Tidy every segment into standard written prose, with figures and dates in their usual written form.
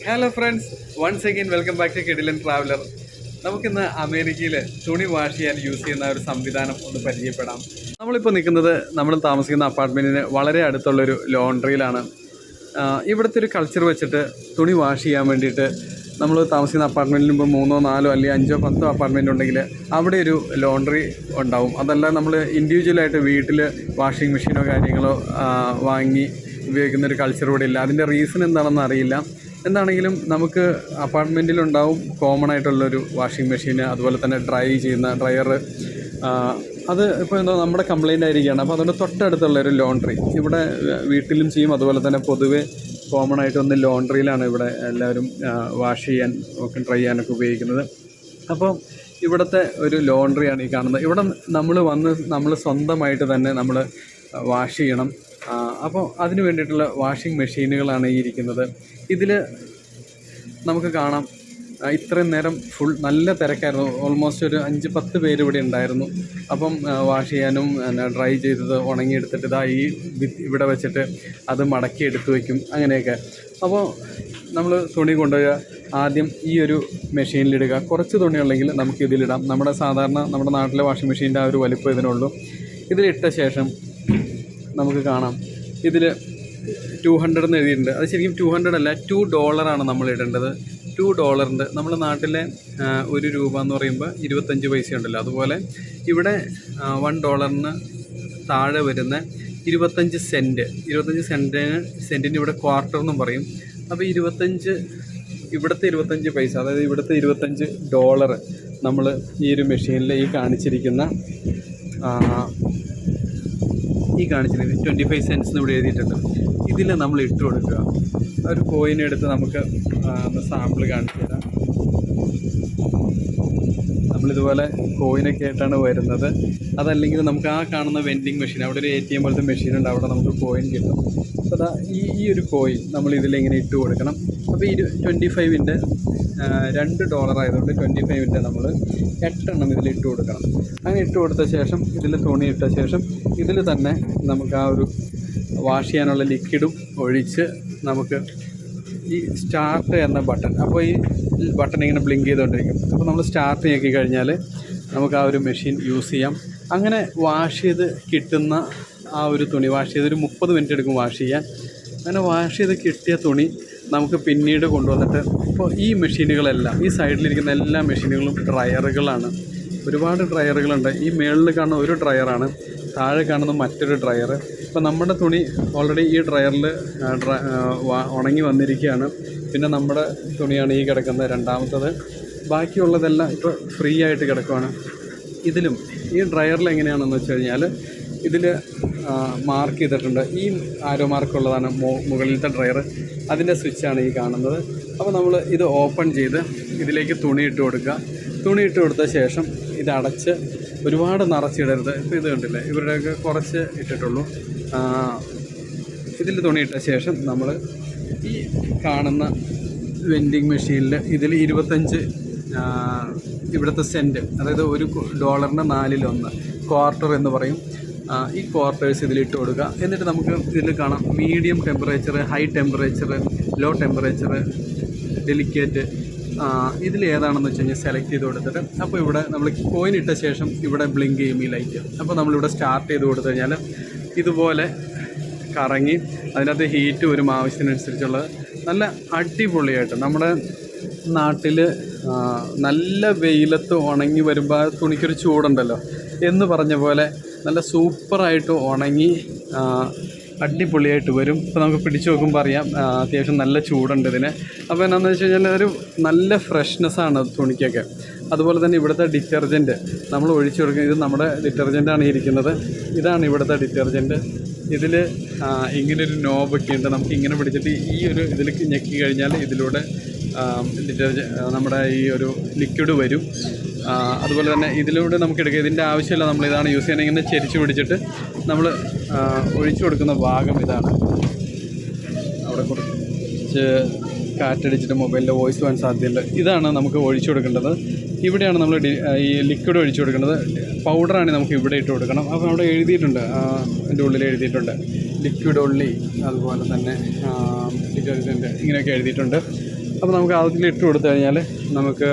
Hello friends, once again welcome back to Kidilan traveller. നമുക്കിന്ന് അമേരിക്കയിൽ തുണി വാഷ് ചെയ്യാൻ യൂസ് ചെയ്യുന്ന ഒരു സംവിധാനം ഒന്ന് പരിചയപ്പെടാം. നമ്മളിപ്പോൾ നിൽക്കുന്നത് നമ്മൾ താമസിക്കുന്ന അപ്പാർട്ട്മെൻറ്റിന് വളരെ അടുത്തുള്ളൊരു ലോണ്ട്രിയിലാണ്. ഇവിടുത്തെ ഒരു കൾച്ചർ വെച്ചിട്ട് തുണി വാഷ് ചെയ്യാൻ വേണ്ടിയിട്ട് നമ്മൾ താമസിക്കുന്ന അപ്പാർട്ട്മെൻറ്റിൽ ഇപ്പോൾ 3, 4 അല്ലെങ്കിൽ 5, 10 അപ്പാർട്ട്മെൻറ്റ് ഉണ്ടെങ്കിൽ അവിടെ ഒരു ലോണ്ട്രി ഉണ്ടാവും. അതല്ല നമ്മൾ ഇൻഡിവിജ്വലായിട്ട് വീട്ടിൽ വാഷിംഗ് മെഷീനോ കാര്യങ്ങളോ വാങ്ങി ഉപയോഗിക്കുന്ന ഒരു കൾച്ചർ ഇവിടെ ഇല്ല. അതിൻ്റെ റീസൺ എന്താണെന്ന് അറിയില്ല. എന്താണെങ്കിലും നമുക്ക് അപ്പാർട്ട്മെൻറ്റിലുണ്ടാവും കോമൺ ആയിട്ടുള്ളൊരു വാഷിംഗ് മെഷീന്, അതുപോലെ തന്നെ ഡ്രൈ ചെയ്യുന്ന ഡ്രയർ. അത് ഇപ്പോൾ എന്തോ നമ്മുടെ കംപ്ലയിൻ്റ് ആയിരിക്കുകയാണ്. അപ്പോൾ അതുകൊണ്ട് തൊട്ടടുത്തുള്ളൊരു ലോണ്ട്രി ഇവിടെ വീട്ടിലും ചെയ്യും. അതുപോലെ തന്നെ പൊതുവെ കോമൺ ആയിട്ടൊന്ന് ലോണ്ട്രിയിലാണ് ഇവിടെ എല്ലാവരും വാഷ് ചെയ്യാൻ ഒക്കെ ഡ്രൈ ചെയ്യാനൊക്കെ ഉപയോഗിക്കുന്നത്. അപ്പോൾ ഇവിടുത്തെ ഒരു ലോണ്ട്രിയാണ് ഈ കാണുന്നത്. ഇവിടെ നമ്മൾ സ്വന്തമായിട്ട് തന്നെ നമ്മൾ വാഷ് ചെയ്യണം. അപ്പോൾ അതിന് വേണ്ടിയിട്ടുള്ള വാഷിംഗ് മെഷീനുകളാണ് ഈ ഇരിക്കുന്നത്. ഇതിൽ നമുക്ക് കാണാം ഇത്രയും നേരം ഫുൾ നല്ല തിരക്കായിരുന്നു. ഓൾമോസ്റ്റ് ഒരു 5-10 പേര് ഇവിടെ ഉണ്ടായിരുന്നു. അപ്പം വാഷ് ചെയ്യാനും ഡ്രൈ ചെയ്തത് ഉണങ്ങിയെടുത്തിട്ട് ഇവിടെ വെച്ചിട്ട് അത് മടക്കി എടുത്തു വയ്ക്കും, അങ്ങനെയൊക്കെ. അപ്പോൾ നമ്മൾ തുണി കൊണ്ടുപോയി ആദ്യം ഈ ഒരു മെഷീനിലിടുക. കുറച്ച് തുണിയുണ്ടെങ്കിൽ നമുക്ക് ഇതിലിടാം. നമ്മുടെ നാട്ടിലെ വാഷിംഗ് മെഷീൻ്റെ ആ ഒരു വലിപ്പം ഇതിനുള്ളൂ. ഇതിലിട്ട ശേഷം നമുക്ക് കാണാം ഇതിൽ 200 എന്ന് എഴുതിയിട്ടുണ്ട്. അത് ശരിക്കും 200 അല്ല, $2 നമ്മൾ ഇടേണ്ടത്. $2 നമ്മുടെ നാട്ടിലെ $1 എന്ന് പറയുമ്പോൾ 25 പൈസ ഉണ്ടല്ലോ, അതുപോലെ ഇവിടെ $1 താഴെ വരുന്ന 25 സെൻറ്റിന് ഇവിടെ ക്വാർട്ടർ എന്നും പറയും. അപ്പോൾ ഇവിടുത്തെ 25 പൈസ, അതായത് ഇവിടുത്തെ $25 നമ്മൾ ഈ ഒരു മെഷീനിൽ ഈ കാണിച്ചിരിക്കുന്ന 25 സെൻറ്റ്സ് ഇവിടെ എഴുതിയിട്ടുണ്ട്. ഇതിൽ നമ്മൾ ഇട്ട് കൊടുക്കുക. ഒരു കോയിനെടുത്ത് നമുക്ക് സാമ്പിൾ കാണിച്ചു തരാം. നമ്മളിതുപോലെ കോയിനൊക്കെ ആയിട്ടാണ് വരുന്നത്. അതല്ലെങ്കിൽ നമുക്ക് ആ കാണുന്ന വെൻഡിങ് മെഷീൻ, അവിടെ ഒരു ATM പോലത്തെ മെഷീൻ ഉണ്ട്, അവിടെ നമുക്ക് കോയിൻ കിട്ടും. അപ്പോൾ അതാ ഈ ഒരു കോയിൻ നമ്മൾ ഇതിലിങ്ങനെ ഇട്ട് കൊടുക്കണം. അപ്പോൾ ഈ 25ൻ്റെ $2 ആയതുകൊണ്ട് 25ൻ്റെ നമ്മൾ 8 എണ്ണം ഇതിലിട്ട് കൊടുക്കണം. അങ്ങനെ ഇട്ട് കൊടുത്ത ശേഷം ഇതിൽ തുണി ഇട്ട ശേഷം ഇതിൽ തന്നെ നമുക്ക് ആ ഒരു വാഷ് ചെയ്യാനുള്ള ലിക്വിഡും ഒഴിച്ച് നമുക്ക് ഈ സ്റ്റാർട്ട് എന്ന ബട്ടൺ, അപ്പോൾ ഈ ബട്ടൺ ഇങ്ങനെ ബ്ലിങ്ക് ചെയ്തുകൊണ്ടിരിക്കും. അപ്പോൾ നമ്മൾ സ്റ്റാർട്ട് ഞെക്കി കഴിഞ്ഞാൽ നമുക്ക് ആ ഒരു മെഷീൻ യൂസ് ചെയ്യാം. അങ്ങനെ വാഷ് ചെയ്ത് കിട്ടുന്ന ആ ഒരു തുണി വാഷ് ചെയ്തൊരു 30 മിനിറ്റ് എടുക്കും വാഷ് ചെയ്യാൻ. അങ്ങനെ വാഷ് ചെയ്ത് കിട്ടിയ തുണി നമുക്ക് പിന്നീട് കൊണ്ടുവന്നിട്ട്, ഇപ്പോൾ ഈ മെഷീനുകളെല്ലാം, ഈ സൈഡിലിരിക്കുന്ന എല്ലാ മെഷീനുകളും ഡ്രയറുകളാണ്. ഒരുപാട് ഡ്രയറുകളുണ്ട്. ഈ മുകളിൽ കാണുന്ന ഒരു ഡ്രയറാണ്, താഴെ കാണുന്ന മറ്റൊരു ഡ്രയർ. ഇപ്പോൾ നമ്മുടെ തുണി ഓൾറെഡി ഈ ഡ്രയറിൽ ഉണങ്ങി വന്നിരിക്കുകയാണ്. പിന്നെ നമ്മുടെ തുണിയാണ് ഈ കിടക്കുന്നത് രണ്ടാമത്തത്. ബാക്കിയുള്ളതെല്ലാം ഇപ്പോൾ ഫ്രീ ആയിട്ട് കിടക്കുകയാണ്. ഇതിലും ഈ ഡ്രയറിൽ എങ്ങനെയാണെന്ന് വെച്ച് കഴിഞ്ഞാൽ ഇതിൽ മാർക്ക് ചെയ്തിട്ടുണ്ട്. ഈ ആരോ മാർക്കുള്ളതാണ് മുകളിലത്തെ ഡ്രയർ. അതിൻ്റെ സ്വിച്ചാണ് ഈ കാണുന്നത്. അപ്പോൾ നമ്മൾ ഇത് ഓപ്പൺ ചെയ്ത് ഇതിലേക്ക് തുണി ഇട്ട് കൊടുക്കുക. തുണി ഇട്ട് കൊടുത്ത ശേഷം ഇത് അടച്ച് ഒരുപാട് നിറച്ചിടരുത്. ഇപ്പോൾ ഇത് കണ്ടില്ലേ, ഇവരുടെയൊക്കെ കുറച്ച് ഇട്ടിട്ടുള്ളൂ. ഇതിൽ തുണി ഇട്ട ശേഷം നമ്മൾ ഈ കാണുന്ന വെൻഡിങ് മെഷീനിൽ ഇതിൽ 25 ഇവിടുത്തെ സെൻറ്റ്, അതായത് $1 4/1 ക്വാർട്ടർ എന്ന് പറയും. ഈ ക്വാർട്ടേഴ്സ് ഇതിലിട്ട് കൊടുക്കുക. എന്നിട്ട് നമുക്ക് ഇതിൽ കാണാം medium temperature, high temperature, low temperature, delicate. ഇതിൽ ഏതാണെന്ന് വെച്ച് കഴിഞ്ഞാൽ സെലക്ട് ചെയ്ത് കൊടുത്തിട്ട്, അപ്പോൾ ഇവിടെ നമ്മൾ കോയിൻ ഇട്ട ശേഷം ഇവിടെ ബ്ലിങ്ക് ചെയ്യും ഈ ലൈറ്റ്. അപ്പോൾ നമ്മളിവിടെ സ്റ്റാർട്ട് ചെയ്ത് കൊടുത്തു കഴിഞ്ഞാൽ ഇതുപോലെ കറങ്ങി അതിനകത്ത് ഹീറ്റ് വരും ആവശ്യത്തിനനുസരിച്ചുള്ളത്. നല്ല അടിപൊളിയായിട്ട് നമ്മുടെ നാട്ടിൽ നല്ല വെയിലത്ത് ഉണങ്ങി വരുമ്പോൾ തുണിക്കൊരു ചൂടുണ്ടല്ലോ എന്ന് പറഞ്ഞ പോലെ നല്ല സൂപ്പറായിട്ട് ഉണങ്ങി അടിപൊളിയായിട്ട് വരും. ഇപ്പോൾ നമുക്ക് പിടിച്ച് നോക്കുമ്പോൾ അറിയാം അത്യാവശ്യം നല്ല ചൂടുണ്ട് ഇതിന്. അപ്പോൾ എന്നാന്ന് വെച്ച് കഴിഞ്ഞാൽ ഒരു നല്ല ഫ്രഷ്നെസ്സാണ് തുണിക്കൊക്കെ. അതുപോലെ തന്നെ ഇവിടുത്തെ ഡിറ്റർജൻറ്റ് നമ്മൾ ഒഴിച്ചു കൊടുക്കുന്നത്, ഇത് നമ്മുടെ ഡിറ്റർജൻറ്റാണ് ഇരിക്കുന്നത്. ഇതാണ് ഇവിടുത്തെ ഡിറ്റർജൻറ്റ്. ഇതിൽ ഇങ്ങനൊരു നോബൊക്കെ ഉണ്ട്. നമുക്ക് ഇങ്ങനെ പിടിച്ചിട്ട് ഈ ഒരു ഇതിൽ ഞെക്കി കഴിഞ്ഞാൽ ഇതിലൂടെ നമ്മുടെ ഈ ഒരു ലിക്വിഡ് വരും. അതുപോലെ തന്നെ ഇതിലൂടെ നമുക്ക് എടുക്കുക. ഇതിൻ്റെ ആവശ്യമില്ല, നമ്മളിതാണ് യൂസ് ചെയ്യണമെങ്കിൽ ഇങ്ങനെ ചെരിച്ച് പിടിച്ചിട്ട് നമ്മൾ ഒഴിച്ചു കൊടുക്കുന്ന ഭാഗം ഇതാണ്. അവിടെ കുറച്ച് കാറ്റടിച്ചിട്ട് മൊബൈലിൻ്റെ വോയിസ് പോകാൻ സാധ്യതയുണ്ട്. ഇതാണ് നമുക്ക് ഒഴിച്ചു കൊടുക്കേണ്ടത്. ഇവിടെയാണ് നമ്മൾ ഈ ലിക്വിഡ് ഒഴിച്ചു കൊടുക്കേണ്ടത്. പൗഡറാണ് നമുക്ക് ഇവിടെ ഇട്ട് കൊടുക്കണം. അപ്പോൾ അവിടെ എഴുതിയിട്ടുണ്ട്, എൻ്റെ ഉള്ളിൽ എഴുതിയിട്ടുണ്ട് ലിക്വിഡ് ഉള്ളി, അതുപോലെ തന്നെ ഡിറ്റർജൻറ്റ്, ഇങ്ങനെയൊക്കെ എഴുതിയിട്ടുണ്ട്. അപ്പോൾ നമുക്ക് അതിലിട്ട് കൊടുത്തു കഴിഞ്ഞാൽ നമുക്ക്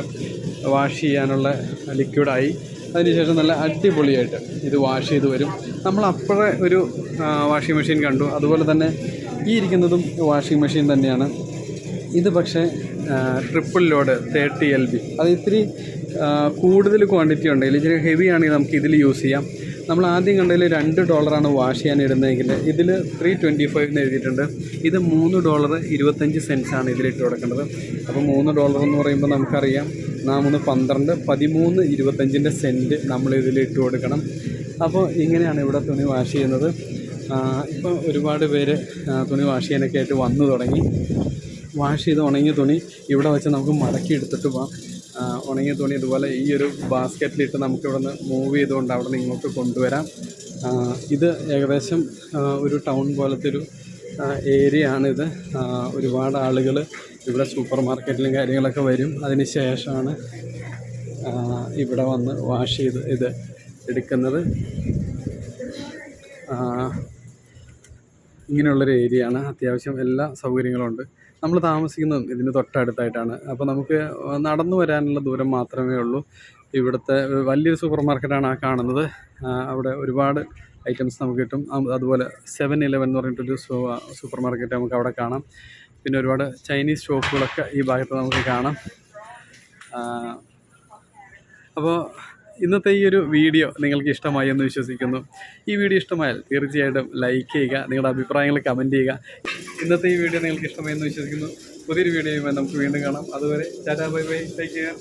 വാഷ് ചെയ്യാനുള്ള ലിക്വിഡായി. അതിനുശേഷം നല്ല അടിപൊളിയായിട്ട് ഇത് വാഷ് ചെയ്ത് വരും. നമ്മൾ അപ്പോഴേ ഒരു വാഷിംഗ് മെഷീൻ കണ്ടു. അതുപോലെ തന്നെ ഈ ഇരിക്കുന്നതും വാഷിംഗ് മെഷീൻ തന്നെയാണ്. ഇത് പക്ഷേ ട്രിപ്പിൾ ലോഡ് 30 LB. അത് ഇത്തിരി കൂടുതൽ ക്വാണ്ടിറ്റി ഉണ്ടെങ്കിൽ ഇച്ചിരി ഹെവി ആണെങ്കിൽ നമുക്ക് ഇതിൽ യൂസ് ചെയ്യാം. നമ്മൾ ആദ്യം കണ്ടതിൽ $2 വാഷ് ചെയ്യാൻ ഇടുന്നതെങ്കിൽ ഇതിൽ 325 എന്ന് എഴുതിയിട്ടുണ്ട്. ഇത് $3.25 ഇതിലിട്ട് കൊടുക്കേണ്ടത്. അപ്പോൾ $3 എന്ന് പറയുമ്പോൾ നമുക്കറിയാം 4 12 13.25 നമ്മൾ ഇതിലിട്ട് കൊടുക്കണം. അപ്പോൾ ഇങ്ങനെയാണ് ഇവിടെ തുണി വാഷ് ചെയ്യുന്നത്. ഇപ്പോൾ ഒരുപാട് പേര് തുണി വാഷ് ചെയ്യാനൊക്കെ ആയിട്ട് വന്നു തുടങ്ങി. വാഷ് ചെയ്ത് ഉണങ്ങിയ തുണി ഇവിടെ വെച്ച് നമുക്ക് മടക്കി എടുത്തിട്ട് പോകാം. ഉണങ്ങിയ തുണി ഇതുപോലെ ഈ ഒരു ബാസ്ക്കറ്റിലിട്ട് നമുക്കിവിടെ നിന്ന് മൂവ് ചെയ്തുകൊണ്ട് അവിടെ നിന്ന് ഇങ്ങോട്ട് കൊണ്ടുവരാം. ഇത് ഏകദേശം ഒരു ടൗൺ പോലത്തെ ഒരു ഏരിയ ആണിത്. ഒരുപാട് ആളുകൾ ഇവിടെ സൂപ്പർ മാർക്കറ്റിലും കാര്യങ്ങളൊക്കെ വരും. അതിന് ശേഷമാണ് ഇവിടെ വന്ന് വാഷ് ചെയ്ത് ഇത് എടുക്കുന്നത്. ഇങ്ങനെയുള്ളൊരു ഏരിയയാണ്. അത്യാവശ്യം എല്ലാ സൗകര്യങ്ങളും ഉണ്ട്. നമ്മൾ താമസിക്കുന്നതും ഇതിന് തൊട്ടടുത്തായിട്ടാണ്. അപ്പോൾ നമുക്ക് നടന്നു വരാനുള്ള ദൂരം മാത്രമേ ഉള്ളൂ. ഇവിടുത്തെ വലിയൊരു സൂപ്പർ മാർക്കറ്റാണ് ആ കാണുന്നത്. അവിടെ ഒരുപാട് ഐറ്റംസ് നമുക്ക് കിട്ടും. അതുപോലെ 7-Eleven എന്ന് പറഞ്ഞിട്ടൊരു സൂപ്പർ മാർക്കറ്റ് നമുക്ക് അവിടെ കാണാം. പിന്നെ ഒരുപാട് ചൈനീസ് ഷോപ്പുകളൊക്കെ ഈ ഭാഗത്ത് നമുക്ക് കാണാം. അപ്പോൾ ഇന്നത്തെ ഈ ഒരു വീഡിയോ നിങ്ങൾക്ക് ഇഷ്ടമായി എന്ന് വിശ്വസിക്കുന്നു. ഈ വീഡിയോ ഇഷ്ടമായാൽ തീർച്ചയായിട്ടും ലൈക്ക് ചെയ്യുക, നിങ്ങളുടെ അഭിപ്രായങ്ങൾ കമൻറ്റ് ചെയ്യുക. ഇന്നത്തെ ഈ വീഡിയോ നിങ്ങൾക്ക് ഇഷ്ടമായി എന്ന് വിശ്വസിക്കുന്നു. പുതിയൊരു വീഡിയോയുമായി നമുക്ക് വീണ്ടും കാണാം. അതുവരെ tata bye bye, take care.